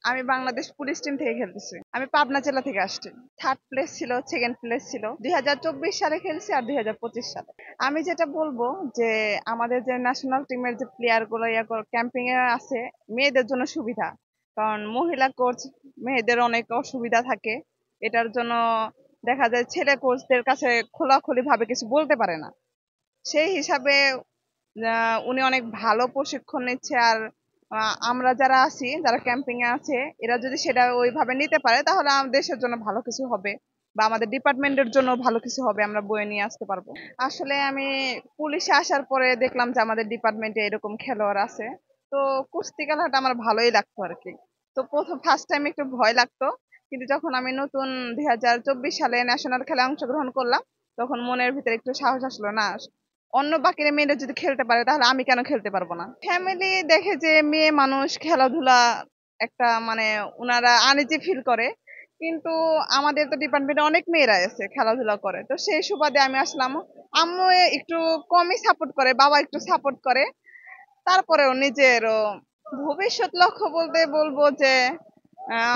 আমি Bangladesh police team থেকে খেলতেছি। আমি পাবনা জেলা থেকে আসছি। থার্ড প্লেস ছিল, সেকেন্ড প্লেস ছিল। 2024 সালে খেলছি আর 2025 সালে। আমি যেটা বলবো যে আমাদের যে ন্যাশনাল টিমের যে প্লেয়ার গুলো ক্যাম্পিং এ আছে, মেয়েদের জন্য সুবিধা। কারণ মহিলা কোচ, মেয়েদের অনেক অসুবিধা থাকে। এটার জন্য দেখা যায় ছেলে কোচদের কাছে খোলাখুলি ভাবে কিছু বলতে পারে না। সেই হিসাবে উনি অনেক ভালো প্রশিক্ষণ নিচ্ছে। আর আমরা যারা আছি, যারা ক্যাম্পিং এ আছে, এরা যদি সেটা ওইভাবে নিতে পারে তাহলে আমাদের দেশের জন্য ভালো কিছু হবে বা আমাদের ডিপার্টমেন্টের জন্য ভালো কিছু হবে, আমরা বয়ে নিয়ে আসতে পারবো। আসলে আমি পুলিশে আসার পরে দেখলাম যে আমাদের ডিপার্টমেন্টে এরকম খেলোয়াড় আছে। তো কুস্তি খেলাটা আমার ভালোই লাগতো আর কি। তো প্রথম ফার্স্ট টাইম একটু ভয় লাগতো, কিন্তু যখন আমি নতুন 2024 সালে ন্যাশনাল খেলায় অংশগ্রহণ করলাম, তখন মনের ভিতরে একটু সাহস আসলো, না অন্য বাকিরা মেয়েরা যদি খেলতে পারে তাহলে আমি কেন খেলতে পারবো না। ফ্যামিলি দেখে যে মেয়ে মানুষ খেলাধুলা একটা মানে ওনারা আনইজি ফিল করে, কিন্তু আমাদের তো ডিপার্টমেন্টে অনেক মেয়েরা আছে খেলাধুলা করে, তো সেই সুবাদে আমি আসলাম। আম্মু একটু কমই সাপোর্ট করে, বাবা একটু সাপোর্ট করে। তারপরেও নিজেরও ভবিষ্যৎ লক্ষ্য বলতে বলবো যে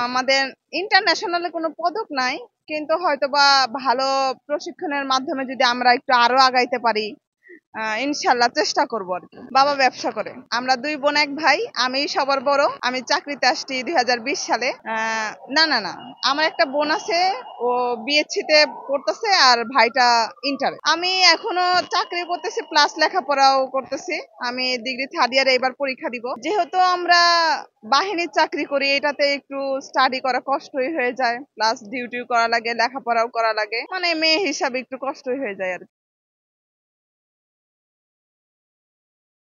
আমাদের ইন্টারন্যাশনালে কোনো পদক নাই, কিন্তু হয়তোবা ভালো প্রশিক্ষণের মাধ্যমে যদি আমরা একটু আরো আগাইতে পারি, ইনশাল্লাহ চেষ্টা করবো আর কি। বাবা ব্যবসা করে। আমরা দুই বোন এক ভাই, আমি সবার বড়। আমি চাকরিতে আসছি 2020 সালে। না না না, আমার একটা বোন আছে, ও বিএসসি তে পড়তেছে আর ভাইটা ইন্টারে। আমি এখনো চাকরি করতেছি প্লাস লেখাপড়াও করতেছি। আমি ডিগ্রি থার্ড ইয়ারে এবার পরীক্ষা দিব। যেহেতু আমরা বাহিনীর চাকরি করি, এটাতে একটু স্টাডি করা কষ্টই হয়ে যায়, প্লাস ডিউটিও করা লাগে, লেখাপড়াও করা লাগে, মানে মেয়ে হিসাবে একটু কষ্টই হয়ে যায় আর কি।